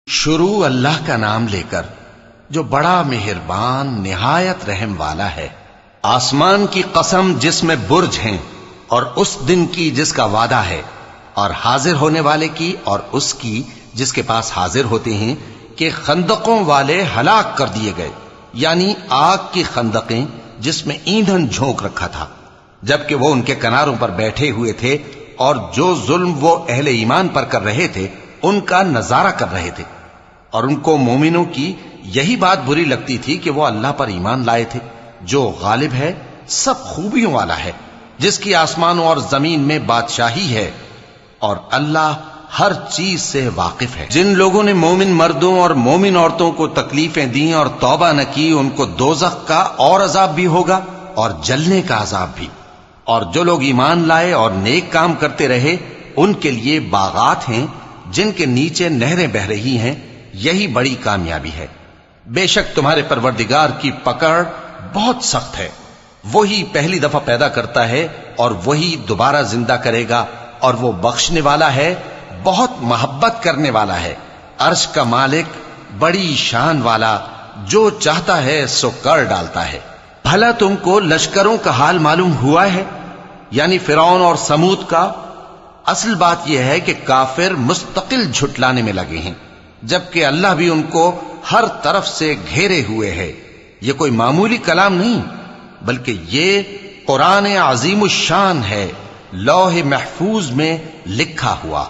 شروع اللہ کا نام لے کر جو بڑا مہربان نہایت رحم والا ہے۔ آسمان کی قسم جس میں برج ہیں، اور اس دن کی جس کا وعدہ ہے، اور حاضر ہونے والے کی اور اس کی جس کے پاس حاضر ہوتے ہیں، کہ خندقوں والے ہلاک کر دیے گئے، یعنی آگ کی خندقیں جس میں ایندھن جھونک رکھا تھا، جبکہ وہ ان کے کناروں پر بیٹھے ہوئے تھے اور جو ظلم وہ اہل ایمان پر کر رہے تھے ان کا نظارہ کر رہے تھے، اور ان کو مومنوں کی یہی بات بری لگتی تھی کہ وہ اللہ پر ایمان لائے تھے جو غالب ہے، سب خوبیوں والا ہے، جس کی آسمانوں اور زمین میں بادشاہی ہے، اور اللہ ہر چیز سے واقف ہے۔ جن لوگوں نے مومن مردوں اور مومن عورتوں کو تکلیفیں دیں اور توبہ نہ کی، ان کو دوزخ کا اور عذاب بھی ہوگا اور جلنے کا عذاب بھی، اور جو لوگ ایمان لائے اور نیک کام کرتے رہے ان کے لیے باغات ہیں جن کے نیچے نہریں بہ رہی ہیں، یہی بڑی کامیابی ہے۔ بے شک تمہارے پروردگار کی پکڑ بہت سخت ہے، وہی پہلی دفعہ پیدا کرتا ہے اور وہی دوبارہ زندہ کرے گا، اور وہ بخشنے والا ہے، بہت محبت کرنے والا ہے، عرش کا مالک، بڑی شان والا، جو چاہتا ہے سو کر ڈالتا ہے۔ بھلا تم کو لشکروں کا حال معلوم ہوا ہے، یعنی فرعون اور سمود کا؟ اصل بات یہ ہے کہ کافر مستقل جھٹلانے میں لگے ہیں، جبکہ اللہ بھی ان کو ہر طرف سے گھیرے ہوئے ہے۔ یہ کوئی معمولی کلام نہیں، بلکہ یہ قرآن عظیم الشان ہے، لوح محفوظ میں لکھا ہوا۔